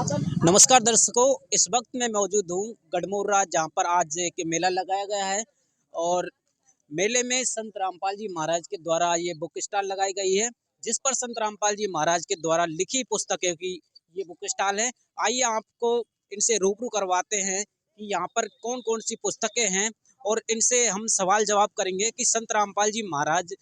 नमस्कार दर्शकों, इस वक्त मैं मौजूद हूँ गढ़मुर्रा, जहाँ पर आज एक मेला लगाया गया है और मेले में संत रामपाल जी महाराज के द्वारा ये बुक स्टॉल लगाई गई है, जिस पर संत रामपाल जी महाराज के द्वारा लिखी पुस्तकें की ये बुक स्टॉल है। आइए आपको इनसे रूबरू करवाते हैं कि यहाँ पर कौन कौन सी पुस्तकें हैं और इनसे हम सवाल जवाब करेंगे कि संत रामपाल जी महाराज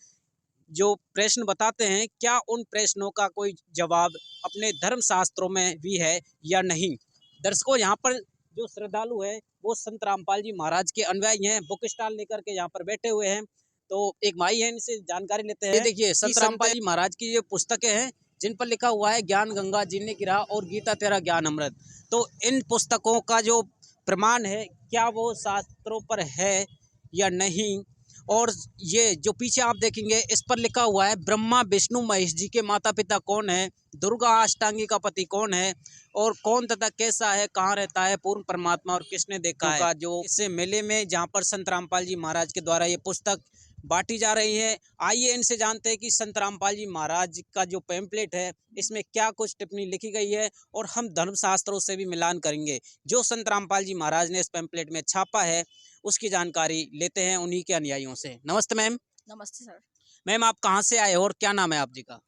जो प्रश्न बताते हैं, क्या उन प्रश्नों का कोई जवाब अपने धर्म शास्त्रों में भी है या नहीं। दर्शकों, यहाँ पर जो श्रद्धालु है वो संत रामपाल जी महाराज के अनुयायी हैं, बुक स्टॉल लेकर के यहाँ पर बैठे हुए हैं। तो एक भाई है, इनसे जानकारी लेते हैं। ये देखिए, संत रामपाल जी महाराज की ये पुस्तकें हैं जिन पर लिखा हुआ है ज्ञान गंगा जीने की राह और गीता तेरा ज्ञान अमृत। तो इन पुस्तकों का जो प्रमाण है, क्या वो शास्त्रों पर है या नहीं। और ये जो पीछे आप देखेंगे, इस पर लिखा हुआ है ब्रह्मा विष्णु महेश जी के माता पिता कौन है, दुर्गा अष्टांगी का पति कौन है और कौन तथा कैसा है, कहाँ रहता है पूर्ण परमात्मा और किसने देखा है। जो इस मेले में जहाँ पर संत रामपाल जी महाराज के द्वारा ये पुस्तक बांटी जा रही है, आइए इनसे जानते हैं कि संत रामपाल जी महाराज का जो पैम्पलेट है इसमें क्या कुछ टिप्पणी लिखी गई है और हम धर्मशास्त्रों से भी मिलान करेंगे। जो संत रामपाल जी महाराज ने इस पैम्पलेट में छापा है उसकी जानकारी लेते हैं उन्हीं के अनुयायियों से। नमस्ते मैम। नमस्ते सर। मैम, आप कहाँ से आए हो और क्या नाम है आप जी का?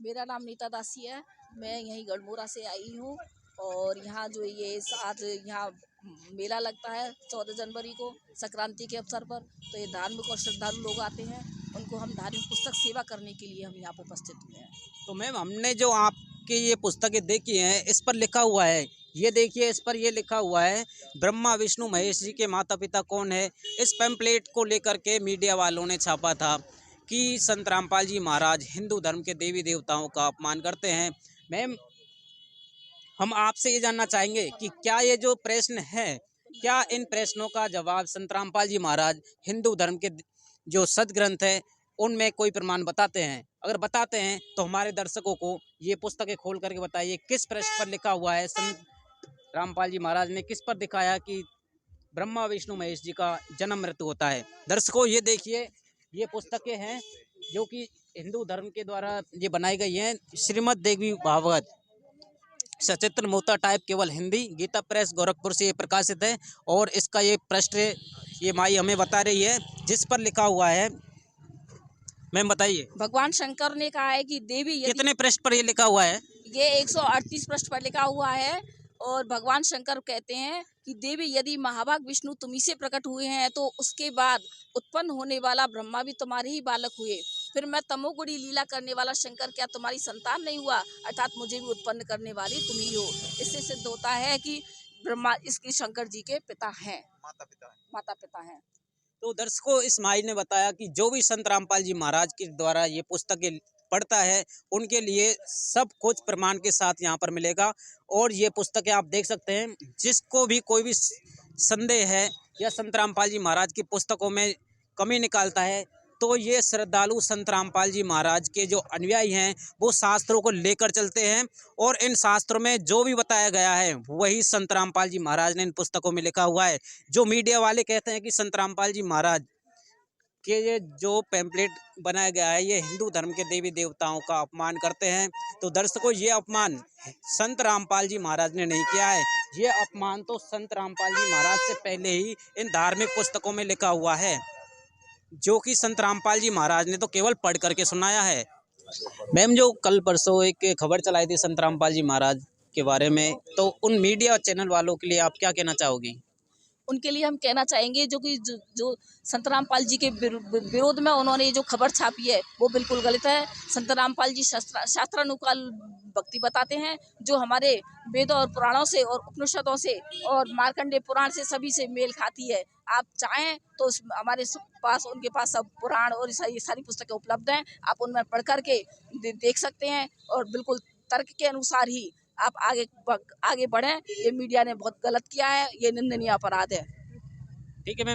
मेरा नाम नीता दासी है। मैं यहीं गढ़मुर्रा से आई हूँ और यहाँ जो ये आज यहाँ मेला लगता है 14 जनवरी को संक्रांति के अवसर पर, तो ये धार्मिक और श्रद्धालु लोग आते हैं, उनको हम धार्मिक पुस्तक सेवा करने के लिए हम यहाँ पर उपस्थित हुए हैं। तो मैम, हमने जो आपकी ये पुस्तकें देखी हैं इस पर लिखा हुआ है, ये देखिए, इस पर ये लिखा हुआ है ब्रह्मा विष्णु महेश जी के माता पिता कौन है। इस पैम्पलेट को लेकर के मीडिया वालों ने छापा था कि संत रामपाल जी महाराज हिंदू धर्म के देवी देवताओं का अपमान करते हैं। मैम, हम आपसे ये जानना चाहेंगे कि क्या ये जो प्रश्न है, क्या इन प्रश्नों का जवाब संत रामपाल जी महाराज हिंदू धर्म के जो सदग्रंथ है उनमें कोई प्रमाण बताते हैं? अगर बताते हैं तो हमारे दर्शकों को ये पुस्तकें खोल करके बताइए किस प्रश्न पर लिखा हुआ है, संत रामपाल जी महाराज ने किस पर दिखाया कि ब्रह्मा विष्णु महेश जी का जन्म मृत्यु होता है। दर्शकों, ये देखिए, ये पुस्तकें हैं जो कि हिंदू धर्म के द्वारा ये बनाई गई हैं। श्रीमद् देवी भागवत सचित्र मोता टाइप केवल हिंदी, गीता प्रेस गोरखपुर से ये प्रकाशित है और इसका ये पृष्ठ ये माई हमें बता रही है जिस पर लिखा हुआ है। मैम बताइए, भगवान शंकर ने कहा है कि देवी कितने पृष्ठ पर ये लिखा हुआ है? ये 138 पृष्ठ पर लिखा हुआ है और भगवान शंकर कहते हैं कि देवी यदि महाभाग विष्णु तुम्ही से प्रकट हुए हैं तो उसके बाद उत्पन्न होने वाला ब्रह्मा भी तुम्हारे ही बालक हुए, फिर मैं तमोगुणी लीला करने वाला शंकर क्या तुम्हारी संतान नहीं हुआ, अर्थात मुझे भी उत्पन्न करने वाली तुम ही हो। इससे सिद्ध होता है कि ब्रह्मा इसके शंकर जी के पिता हैं, माता पिता हैं। तो दर्शकों, इस माई ने बताया कि जो भी संत रामपाल जी महाराज के द्वारा ये पुस्तकें पढ़ता है उनके लिए सब कुछ प्रमाण के साथ यहाँ पर मिलेगा। और ये पुस्तकें आप देख सकते हैं, जिसको भी कोई भी संदेह है या संत रामपाल जी महाराज की पुस्तकों में कमी निकालता है, तो ये श्रद्धालु संत रामपाल जी महाराज के जो अनुयायी हैं वो शास्त्रों को लेकर चलते हैं और इन शास्त्रों में जो भी बताया गया है वही संत रामपाल जी महाराज ने इन पुस्तकों में लिखा हुआ है। जो मीडिया वाले कहते हैं कि संत रामपाल जी महाराज के ये जो पैम्पलेट बनाया गया है ये हिंदू धर्म के देवी देवताओं का अपमान करते हैं, तो दर्शकों, ये अपमान संत रामपाल जी महाराज ने नहीं किया है। ये अपमान तो संत रामपाल जी महाराज से पहले ही इन धार्मिक पुस्तकों में लिखा हुआ है, जो कि संत रामपाल जी महाराज ने तो केवल पढ़ करके सुनाया है। मैम, जो कल परसों एक खबर चलाई थी संत रामपाल जी महाराज के बारे में, तो उन मीडिया चैनल वालों के लिए आप क्या कहना चाहोगी? उनके लिए हम कहना चाहेंगे जो संत रामपाल जी के विरोध में उन्होंने जो खबर छापी है वो बिल्कुल गलत है। संत रामपाल जी शास्त्रानुकाल भक्ति बताते हैं जो हमारे वेदों और पुराणों से और उपनिषदों से और मार्कंडेय पुराण से सभी से मेल खाती है। आप चाहें तो हमारे पास उनके पास सब पुराण और ये सारी पुस्तकें उपलब्ध हैं, आप उनमें पढ़ करके देख सकते हैं और बिल्कुल तर्क के अनुसार ही आप आगे बढ़ें। ये मीडिया ने बहुत गलत किया है, ये निंदनीय अपराध है। ठीक है मैम।